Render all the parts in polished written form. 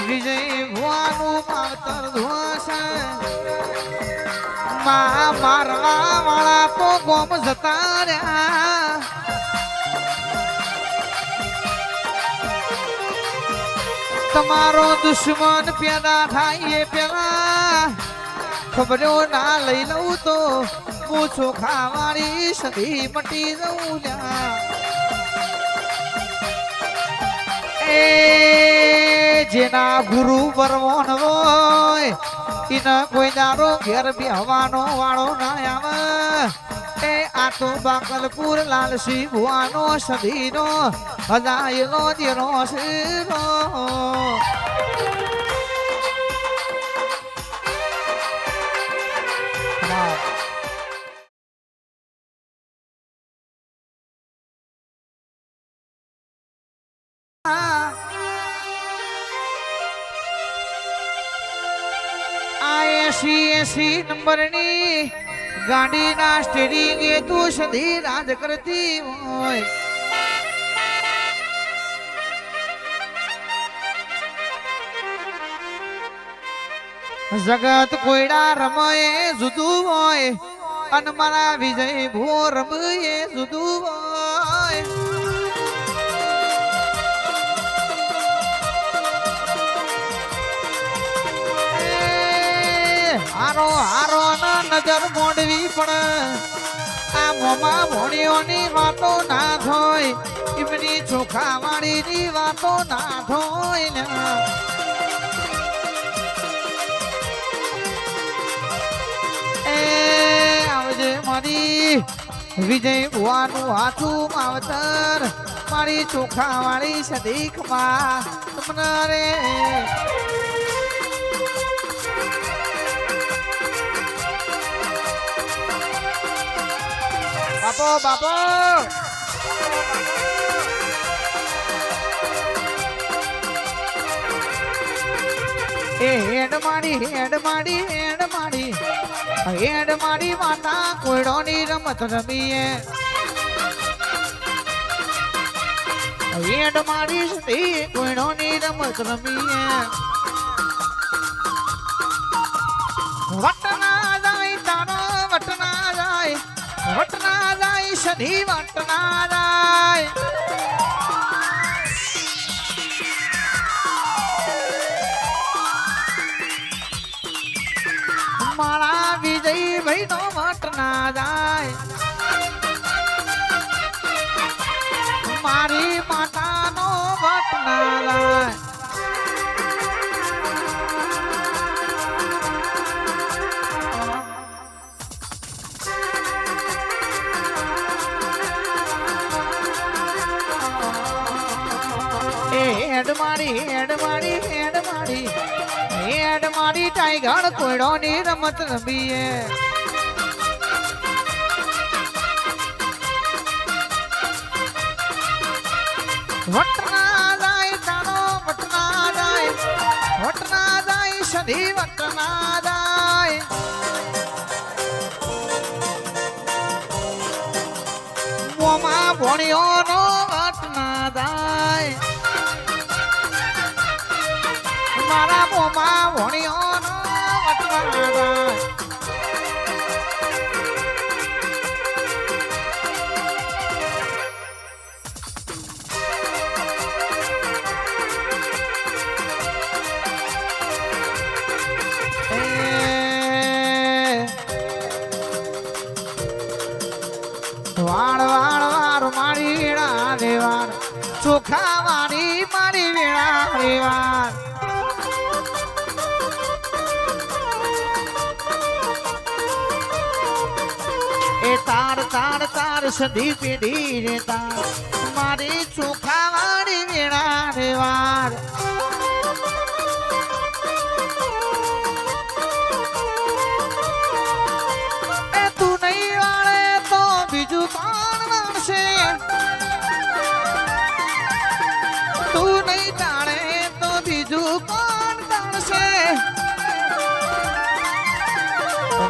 વિજય ભુવાનું માવતર ધોશે મારવા વાળા તો ગોમ જતા રહ્યા તમારો દુશ્મન પેદા થાય એ પેલા ખબરો ના લઈ લઉં તો પૂછો ખાવાળી સધી મટી જવું જેના ગુરુ બરવણ હોય એના કોઈ દારો ઘેર બેહવાનો વાળો ના આવે એ આ તો બાકલપુર લાલસી ભુવાનો સધીનો હજાયનો દેરો શીરો એસી નંબરની ગાડીના સ્ટેરિંગ એ તું સધી રાજ કરતી હોય જગત કોયડા રમયે જુદું હોય અને મારા વિજય ભો રમયે જુદું હોય હારો હારો ના નજર મોડવી પણ આ મોમાં ભોણીઓની વાતો ના થોય એમની ચોખાવાળીની વાતો ના થોય ને એ આવજે મારી વિજય ભુવાનું હાથું માવતર મારી ચોખાવાળી સદીકમાં તમને રે બાપો બાપો એ હેડ માડી માતા કોયડોની રમત રમીએ હેડ માડી સતી કોયડોની રમત રમીએ વટના જાય તારો વટના જાય સધી વટના જાય માતાનો વટનારાય હેડ મારી ટાઈગર કોયડોની રમત રમીએ વટના જાય સધી વટના જાય મોમાં ભોણિયોનો વટના જાય મારા મોમાં ભોણિયોનો વટના જાય વાળ વાળ વાર મારી વીણા રે વાર ચોખા વાળી મારી વીણા રે વાર એ તાર તાર તાર સધી પેઢી રે તાર મારી ચોખા વાળી વીણા રે વાર બીજું કોણ માનશે તું નહીં જાણે તો બીજું કોણ જાણશે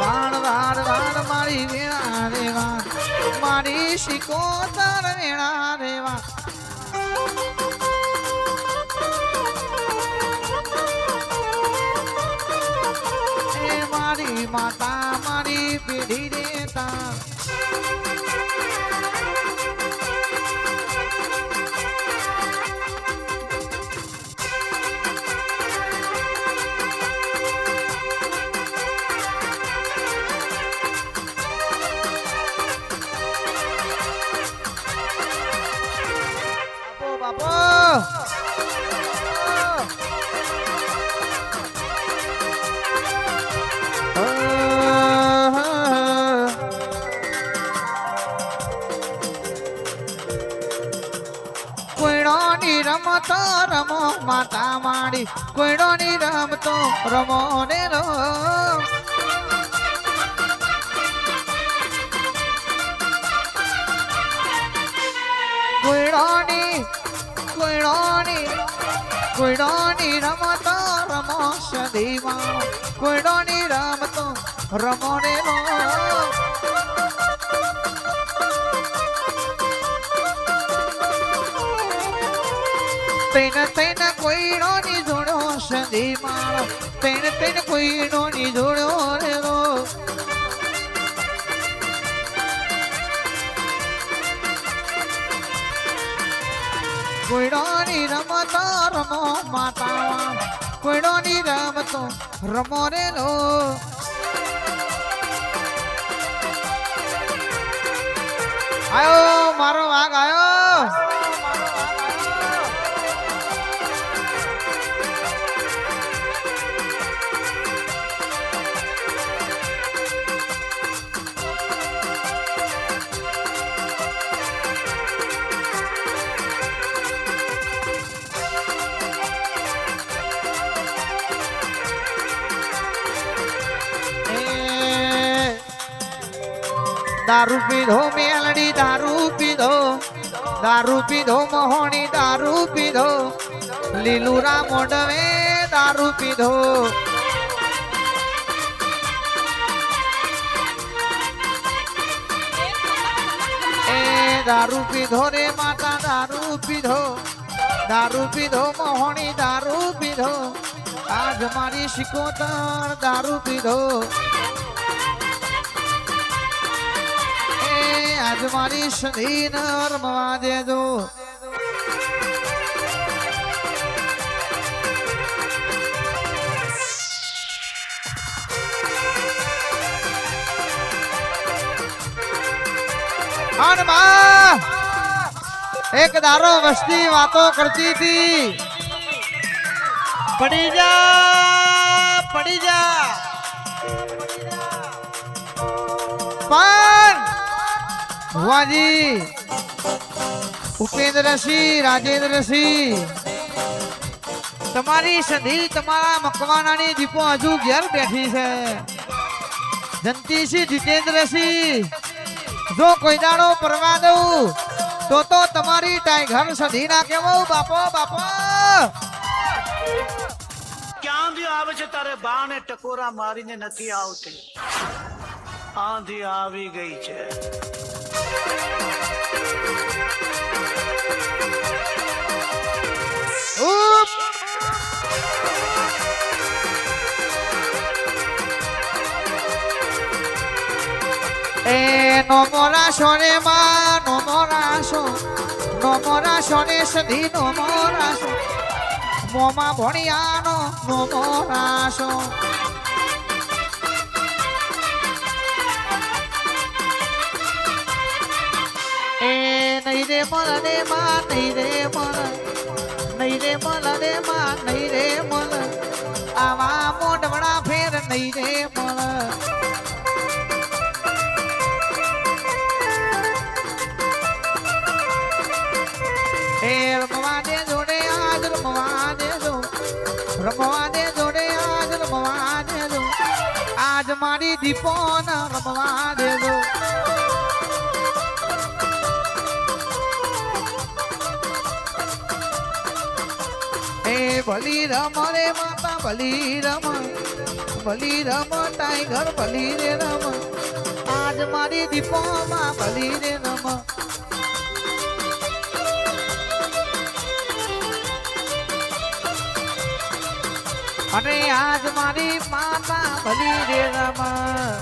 વાણ વાર વાર મારી વેણા રેવા મારી શિકોતર વેણા રેવા એ મારી માતા મારી પેઢી રેતા કોઈડોની રમતો રમો માતા માડી કોઈડોની રમતો રમો ને રો કોઈડોની રમતો રમો સદીમાં કોઈડોની રમતો રમો ને રો તેન કોઈડોની જોડો સદી માળો તેન કોઈડોની જોડો રે રો કોઈડોની રમતો રમો માતા કોઈડોની રમતો રમો રે રો આયો મારો વાઘ આયો दारू पीधो मेलड़ी दारू पीधो मोहनी दारू पीधो लीलूरा मोडवे दारू पीधो ए दारू पीधो रे माता दारू पीधो मोहनी दारू पीधो आज मारी शिकोतर दारू पीधो आज मारी सधी नरमवा देजो हनुमान એક દારો વસ્તી વાતો કરતી હતી પડી જા પણ ભુવાજી ઉપેન્દ્રસિંહ રાજેન્દ્રસિંહ તમારી સંધી તમારા મકવાનાની દીપો હજુ ઘેર બેઠી છે જંતીસિંહ જીતેન્દ્રસિંહ જો કોઈ દાડો પરવા દઉં તો તમારી ટાઈગર સધી ના કેવો બાપો ક્યાંથી આવે છે તારે બાને ટકોરા મારીને નથી આવતી આંધી આવી ગઈ છે નો મોરાશો ને માં નો મોરાશો ને સધી નો મોરાશો મોમાં ભણિયાનો નો મોરાશો એ નહીં રે મલ ને માં નહીં રે મલ આવા મોઢવડા ફેર નહીં રે મલ રમવા દે જોડે આજ રમવા દે જોડે આજ રમવા દે આજ મારી દીપો ના રમવા દેજો એ ભલી રમ રે માતા ભલી રમ ટાઈગર ભલી રે રમ આજ મારી દીપો માં ભલી રે રમ અને આજ મારી માતા ભલી રે રમા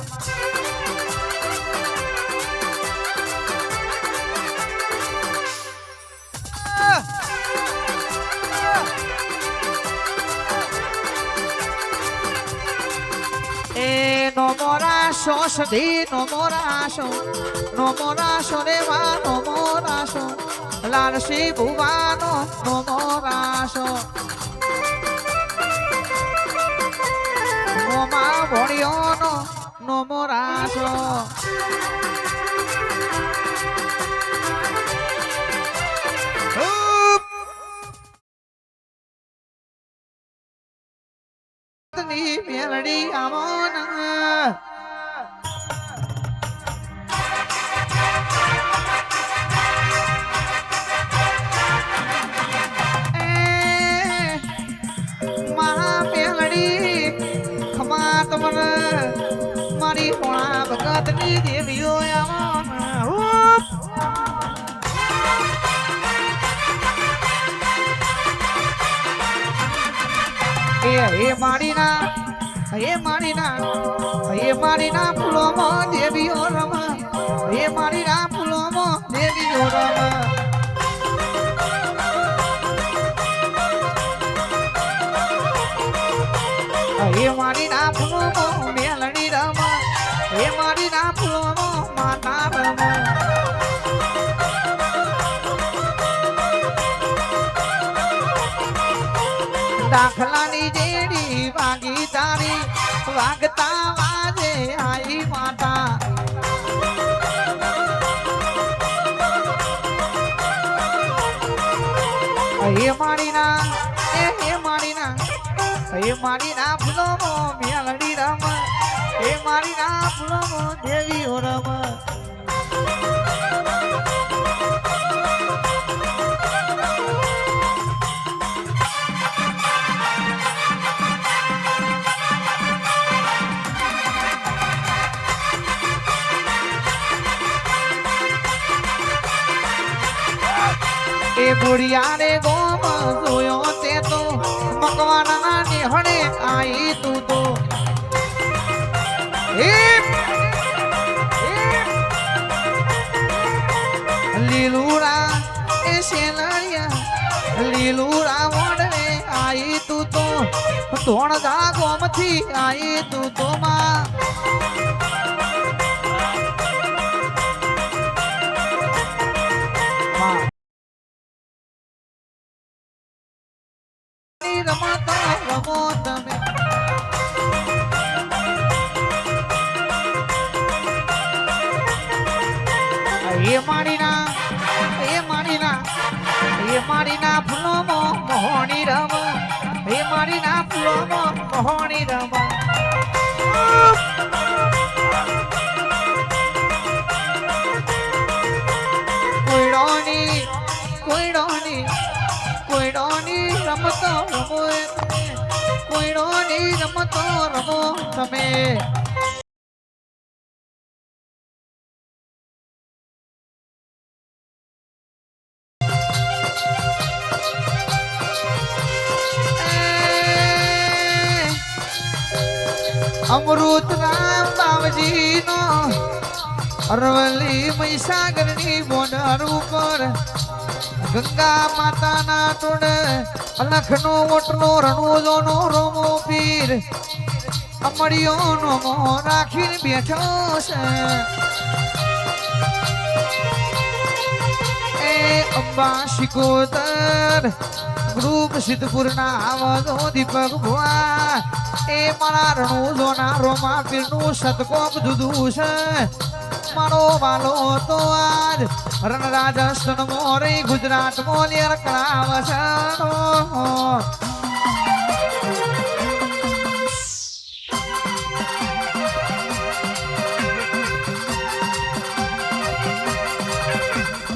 એ નો મોરાશો સધી નો મોરાશો રે વા નો મોરાશો લાલસી ભુવાનો નો મોરાશો મોમાં ભણ્યોનો નો મોરાશો મેલડી આવોના મારી પોણા ભગત ની દેવીઓ એ મારી ના ફૂલો માં દેવીઓ રમા એ મારી ના ફૂલો માં દેવીઓ રમા એ મારી ના ફૂલો મેલડી રમા એ મારી ના ફૂલો માતા રમા દાખલાની જેડી વાગી તારી વાગતા વાજે આઈ માતા એ મારી ના ફૂલો મેલડી રમ એ મારી ના ફૂલો દેવીઓ રમ એ બુढ़िया रे गोम જોયો તે તો મકવાના નિહણે આઈ તું તો લીલુરા એ શેલણિયા લીલુરા મોડવે આઈ તું તો ધોણદા ગોમથી આઈ તું તો માં રમતો રમો તમે એ મારીના ફૂલોમાં મોહણી રમ એ મારીના ફૂલોમાં મોહણી રમ કોઈડોની રમતો રમો કોઈડોની રમતો રમો તમે અમૃત રામ બાવજી નો અરવલ્લી મહીસાગર ની બોર્ડર ઉપર ગંગા માતાના ટોડ અલખનો ઓટલો રણોજો નો રોમો પીર અમડિયો નો મોહ રાખીને બેઠો છે એ અંબા શિકોતર ગ્રુપ સિદ્ધપુર ના આવજો દીપક ભુવા એ મારા રણોજો ના રોમા પીર નું સતકોપ જુદું છે મારો વાલો તો આજ રણ રાજસ્થાન મોરે ગુજરાત મોલિયર કળાવ છે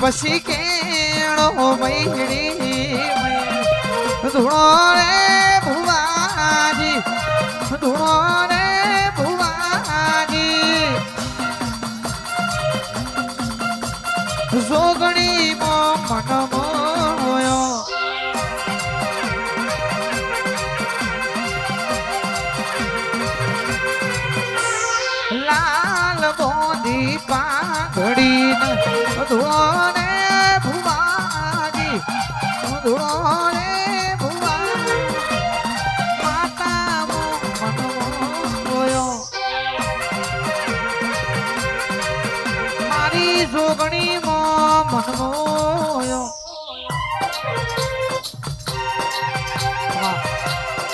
પછી કેળો મૈડી ધૂળો રે ભુવાજી ધૂળો રે ભુવાજી જોગણી મો મન મોયો લાલ બોધી પાઘડી ધૂળો રે ભુવાજી ધૂળો રે ભુવા માતા મો મન મોયો મારી જોગણી મો મન